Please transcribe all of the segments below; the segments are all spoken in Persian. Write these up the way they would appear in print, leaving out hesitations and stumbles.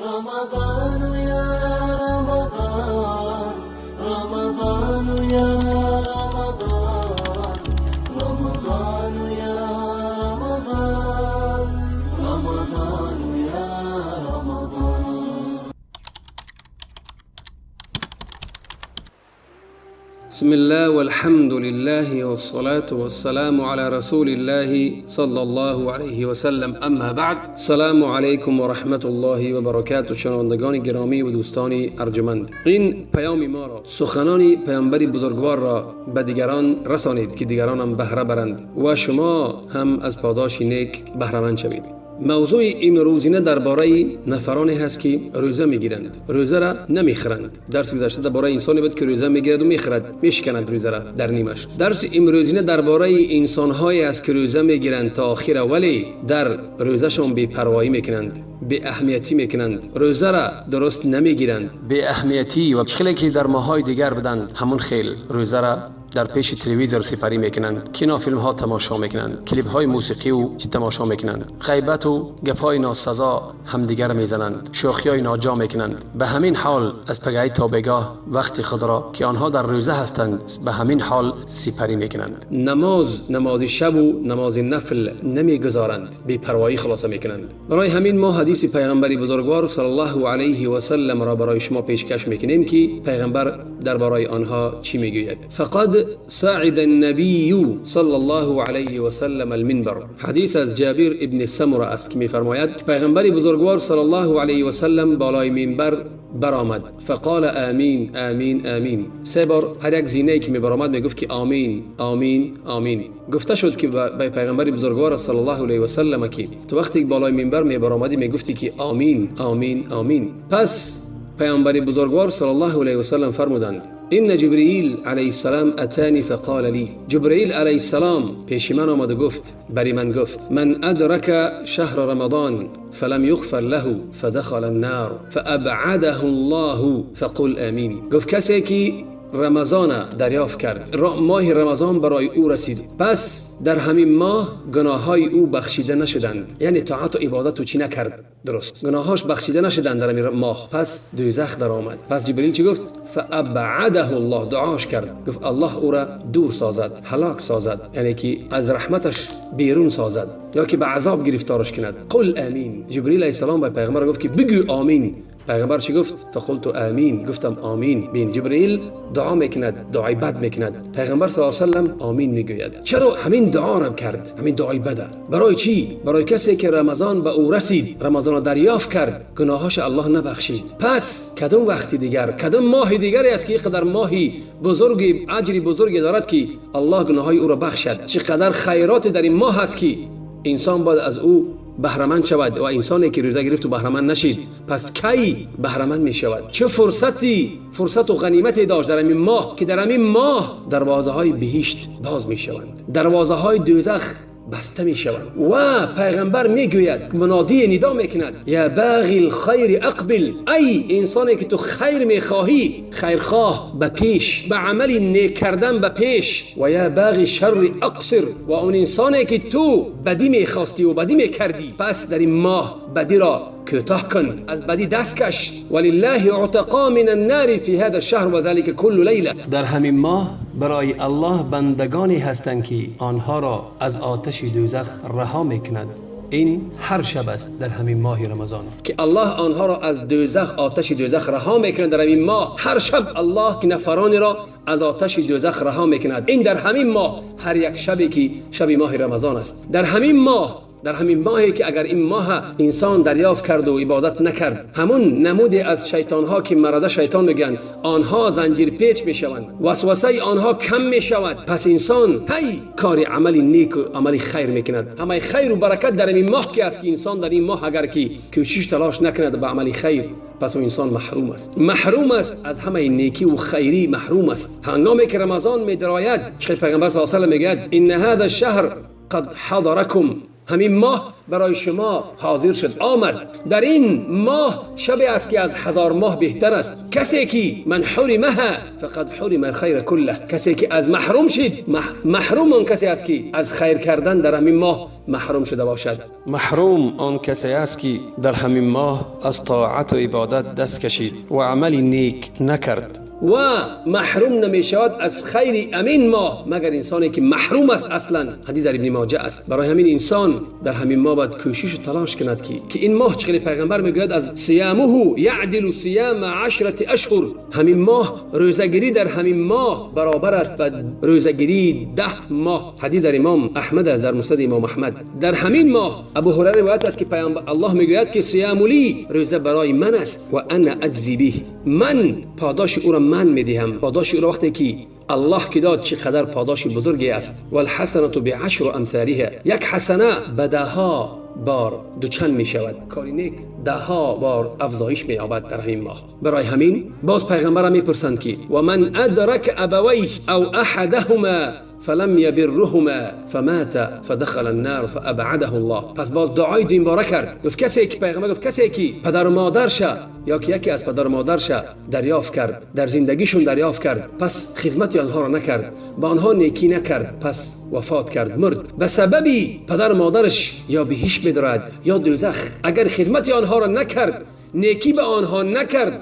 رمضان يا رمضان، رمضان يا رمضان، رمضان يا رمضان، رمضان يا رمضان. بسم الله والحمد لله والصلاة والسلام على رسول الله صلى الله علیه و سلم. اما بعد، سلام علیکم و رحمت الله و برکاته. شنوندگان گرامی و دوستان ارجمند، این پیام ما را، سخنان پیامبر بزرگوار را به دیگران رسانید که دیگران هم بهره برند و شما هم از پاداش نیک بهره مند شوید. موضوع امروزینه درباره نفرانی هست که روزه میگیرند، روزه را نمیخرند. درس گذشته درباره انسانی بود که روزه میگیرد و میخرد، میشکند روزه را در نیمش. درس امروزینه درباره انسان‌هایی است که روزه میگیرند تا آخر، ولی در روزهشون بی‌پروایی میکنند، بی اهمیتی میکنند، روزه را درست نمیگیرند، بی اهمیتی و خیلی که در ماهای دیگر بدن همون خیل روزه را در پیش تلویزیون سپری میکنند، کینا فیلم ها تماشا میکنند، کلیپ های موسیقی و چی تماشا میکنند، غیبت و گپای ناسزا همدیگر میزنند، شوخی های ناجا میکنند. به همین حال از پگاه تا بگاه وقت خود را که آنها در روزه هستند به همین حال سپری میکنند. نماز شب و نماز نفل نمیگذارند، بی پروایی خلاصه میکنند. برای همین ما حدیث پیغمبر بزرگوار صلی الله علیه و سلم را برای شما پیشکش میکنیم که پیغمبر درباره آنها چی میگوید. فقد صعد النبي صلى الله عليه وسلم المنبر. حدیث از جابر ابن سمره است که میفرماید پیغمبر بزرگوار صلی الله علیه و سلم بالای منبر برآمد. فقال آمین آمین آمین. سه بار هر یک زینه‌ای که میبرآمد میگفت که آمین آمین آمین. گفته شد که به پیغمبر بزرگوار صلی الله علیه و سلم که تو وقتی بالای منبر میبرآمدی میگفتی که آمین آمین آمین. پس پیامبر بزرگوار صلی الله علیه و سلم فرمودند این جبرئیل علیه السلام اتانی فقال لی. جبرئیل علیه السلام پیش من آمد و گفت، بری من گفت، من ادرک شهر رمضان فلم یغفر له فدخل النار فابعده الله فقل آمین. گفت کسی که رمضان دریافت کرد، ماه رمضان برای او رسید، پس در همین ماه گناههای او بخشیده نشدند، یعنی طاعت و عبادت او چی نکرد درست، گناهاش بخشیده نشدند در همین ماه، پس دوزخ در آمد. پس جبریل چی گفت؟ فابعده الله، دعاش کرد، گفت الله او را دور سازد، هلاک سازد، یعنی که از رحمتش بیرون سازد یا که به عذاب گرفتارش کند. قل آمین. جبریل علیه السلام به پیغمبر گفت که بگو آمین. پیغمبر چی گفت؟ فقلت آمین، گفتم آمین. بین جبریل دعا میکند، دعای بد میکند، پیغمبر صلی الله علیه و سلم آمین میگوید. چرا همین دعا را کرد؟ همین دعای بده برای چی؟ برای کسی که رمضان به او رسید، رمضان را دریافت کرد، گناهاش الله نبخشید. پس کدام وقتی دیگر، کدام ماه دیگری است که قدر ماهی بزرگ، اجری بزرگی دارد که الله گناههای او را بخشد؟ چقدر خیرات در این ماه است که انسان باید از او بهره‌مند شود و انسانی که روزه گرفت و بهره‌مند نشید پس کی بهره‌مند می شود؟ چه فرصت و غنیمتی داشت در این ماه که در این ماه دروازه‌های بهشت باز می شوند، دروازه‌های دوزخ بسته می شوند. و پیغمبر می گوید، منادی ندا می کند، یا باغی الخیر اقبل. ای انسانی که تو خیر می خواهی، خیرخواه به پیش، به عمل نیک کردن به پیش. و یا باغی شر اقصر. و اون انسانی که تو بدی می خواستی و بدی می کردی، پس در این ماه بدی را کوتاه کن، از بدی دست کش. ولله اعتقا من النار فی هذا الشهر و ذلك كل لیله. در همین ماه برای الله بندگانی هستند که آنها را از آتش دوزخ رها میکند. این هر شب است در همین ماه رمضان که الله آنها را از دوزخ، آتش دوزخ رها میکند. در همین ماه هر شب الله که نفرانی را از آتش دوزخ رها میکند. این در همین ماه، هر یک شبی که شب ماه رمضان است، در همین ماهی که اگر این ماه انسان دریافت کرد و عبادت نکرد، همون نمودی از شیطان ها که مرده شیطان میگن، آنها زنجیر پیچ میشوند، وسوسه آنها کم میشود. پس انسان هی کار عمل نیک و عمل خیر میکند. همه خیر و برکت در این ماه که است که انسان در این ماه اگر که کوشش تلاش نکند به عمل خیر، پس اون انسان محروم است از همه نیکی و خیری، محروم است. هنگامی که رمضان میدراید، پیغمبر صلی الله علیه و سلم میگه ان هذا الشهر قد حضركم همین ماه برای شما حاضر شد آمد. در این ماه شبی است که از 1000 ماه بهتر است. کسی که من حرمها فقد حرم الخیر کله، کسی که از محروم شد، محروم اون کسی است که از خیر کردن در همین ماه محروم شده باشد. محروم آن کسی است که در همین ماه از طاعت و عبادت دست کشید و عملی نیک نکرد. و محروم نمی شود از خیر امین ماه مگر انسانی که محروم است اصلا. حدیث در ابن ماجه است. برای همین انسان در همین ماه باید کوشش و تلاش کند که این ماه چقدر پیغمبر میگوید از صیامه یعدل صیام 10 اشهر، همین ماه روزگیری در همین ماه برابر است با روزگیری 10 ماه. حدیث در امام احمد است، در مسند امام احمد. در همین ماه ابو هریره روایت است که پیامبر الله میگوید که صیام لی، روزه برای من است و انا اجزی به، من پاداش او را من میدهم. پاداش او را وقتی که الله که داد چقدر پاداش بزرگی است. والحسنه بعشر امثالها، یک حسنه به 10 بار دوچند می شود. کاری نیک 10 بار افزایش می یابد در همین ماه. برای همین باز پیغمبر می پرسند که و من ادرک ابویه او احدهما فلم یبرهما فمات فدخل النار فابعده الله. پس باز دعای دین باره کرد. گفت کسی که پیغمبر گفت کسی که پدر و مادرش یا که یکی از پدر و مادرش دریافت کرد، در زندگیشون دریافت کرد، پس خدمت آنها را نکرد، با آنها نیکی نکرد، پس وفات کرد، مرد. به سببی پدر و مادرش یا بهشت می‌دارد یا دوزخ. اگر خدمت آنها را نکرد، نیکی به آنها نکرد،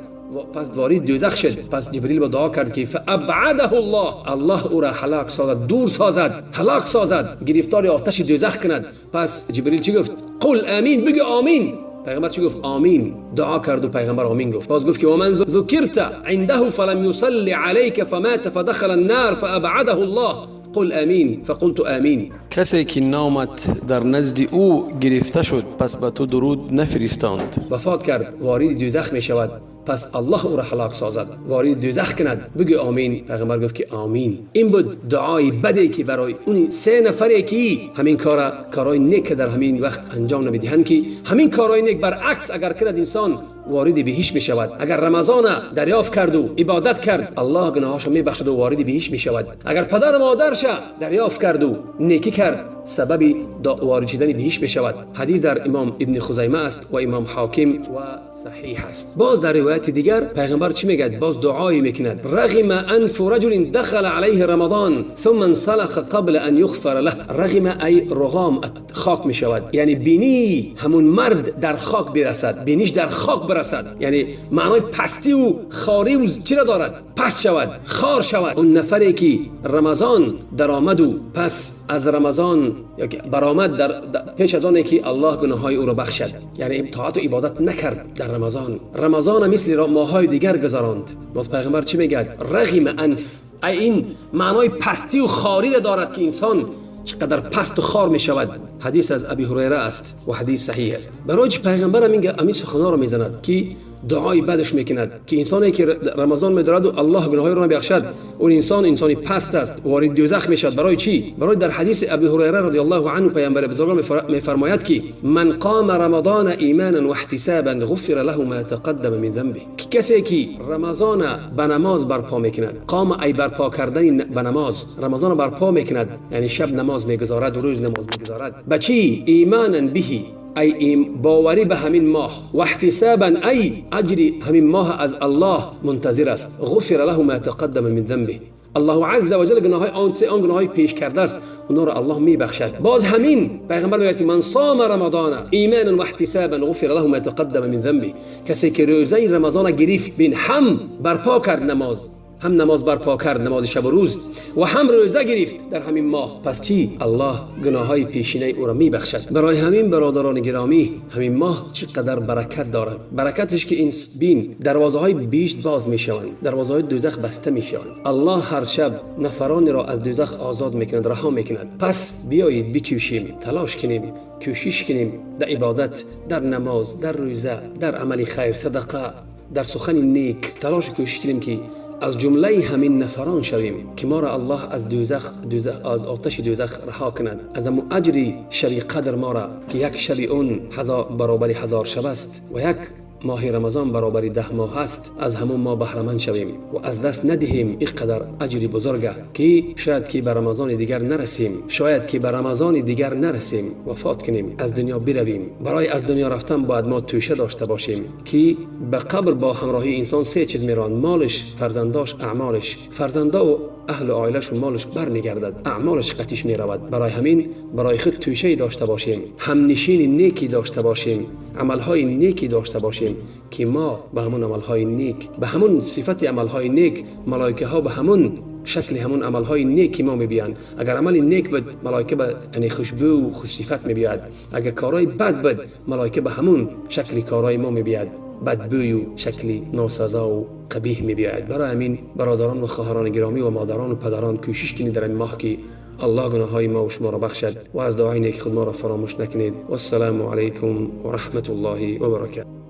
پس وارد دوزخ شد. پس جبریل با دعا کرد که فابعده الله او را هلاک سازد، دور سازد، هلاک سازد، گرفتار آتش دوزخ کند. پس جبریل چی گفت؟ قل آمین، بگو آمین. پیغمبر چی گفت؟ آمین. دعا کرد و پیغمبر آمین گفت. باز گفت که و من ذکرت عنده فلم يصلي عليك فمات فدخل النار فابعده الله قل آمین فقلت آمین. کسی که نامت در نزد او گرفته شد پس به تو درود نفرستاند، وفات کرد، وارد دوزخ می شود، پس الله او را هلاک سازد، وارد دوزخ کند، بگو آمین. پیغمبر گفت که آمین. این بود دعای بدی که برای اون 3 نفری که همین کارای نیک در همین وقت انجام نمیدهند، که همین کارای نیک برعکس اگر کند انسان وارد بهشت می شود. اگر رمضان دریافت کرد و عبادت کرد، الله گناهاش می بخشد و وارد بهشت می شود. اگر پدر و مادرش دریافت کرد و نیکی کرد، سبب وارد شدن بهشت می شود. حدیث در امام ابن خزیمه است و امام حاکم و صحیح است. باز در روایت دیگر پیغمبر چی میگه؟ باز دعایی میکند رغم انف رجل دخل علیه رمضان ثم انسلخ قبل ان یغفر له. رغم ای رغام خاک می شود، یعنی بینی همون مرد در خاک برسد، بینیش در خاک برسد، یعنی معنای پستی و خاری و چرا دارد؟ پس شود، خار شود. اون نفری که رمضان در آمد و پس از رمضان یا برآمد در پیش از آنه که الله گناههای او را بخشد، یعنی طاعت و عبادت نکرد در رمضان مثل ماهای دیگر گذراند. باز پیغمبر چی میگه؟ رغم انف، این معنای پستی و خاری را دارد که انسان چقدر پست و خار می شود. حدیث از ابی هریره است و حدیث صحیح است. برای پیغمبر همین سخنان را میزند که دعای بدش میکند که انسانی که رمضان میدارد و الله گناههای را بخشد، اون انسانی پست است، وارد دوزخ میشد. برای چی؟ برای در حدیث ابی هریره رضی الله عنه پیامبر بزرگ میفرماید که من قام رمضان ایمانا و احتسابا غفر له ما تقدم من ذنبه. کسی که رمضان به نماز برپا میکند، قام ای برپا کردن به نماز، رمضان برپا میکند، یعنی شب نماز میگذارد و روز نماز میگذارد. به چی؟ ایمانا به، ای باوری به همین ماه، و احتسابا ای اجری همین ماه از الله منتظر است. غفر له ما تقدم من ذنبه، الله عز و جل گناههای آن گناههای پیش کرده است اونها را الله میبخشد. باز همین پیغمبر میگه من صام رمضان ایمانا و احتسابا غفر له ما تقدم من ذنبه. کسی که روزه رمضان گرفت، بین هم برپا کرد نماز، هم نماز برپا کرد، نماز شب و روز، و هم روزه گرفت در همین ماه، پس چی؟ الله گناههای پیشینه او را میبخشد. برای همین برادران گرامی، همین ماه چقدر برکت دارد. برکتش که این بین دروازه های بهشت باز میشوند، دروازه های دوزخ بسته میشوند. الله هر شب نفرانی را از دوزخ آزاد میکند، رها میکند. پس بیایید بکوشیم، تلاش کنیم، کوشش کنیم در عبادت، در نماز، در روزه، در عمل خیر، صدقه، در سخن نیک. تلاش و کوشش کنیم که از جمله همین نفران شویم که ما را الله از دوزخ از آتش دوزخ رها کند، از امو اجری شب قدر ما را که یک شب اون برابر 1000 شب است و یک ماه رمضان برابر 10 ماه است، از همون ما بهره مند شویم و از دست ندهیم اینقدر اجری بزرگه که شاید که به رمضان دیگر نرسیم، شاید که به رمضان دیگر نرسیم، وفات کنیم، از دنیا برویم. برای از دنیا رفتن باید ما توشه داشته باشیم که به قبر با همراهی انسان سه چیز میران: مالش، فرزنداش، اعمالش. فرزندا و اهل و عائلش و مالش برمیگردد، اعمالش قطیش میرود. برای همین برای خود توشه داشته باشیم، همنشین نیکی داشته باشیم، عملهای نیکی داشته باشیم که ما به همون عملهای نیک، به همون صفت عملهای نیک، ملائکه ها به همون شکل همون عملهای نیک ما میبیان. اگر عمل نیک بود، ملائکه به یعنی خوشبو و خوش صفت میبیاد. اگر کارهای بد بود، ملائکه به همون شکل کارهای ما میبیاد، بدبوی و شکلی ناسزا و قبیح میبیاد. برای همین برادران و خواهران گرامی و مادران و پدران کوشش کنید در این ماه که الله گناههای ما و شما را بخشد و از دعای نیک خود ما را فراموش نکنید. و السلام علیکم و رحمت الله و برکاته.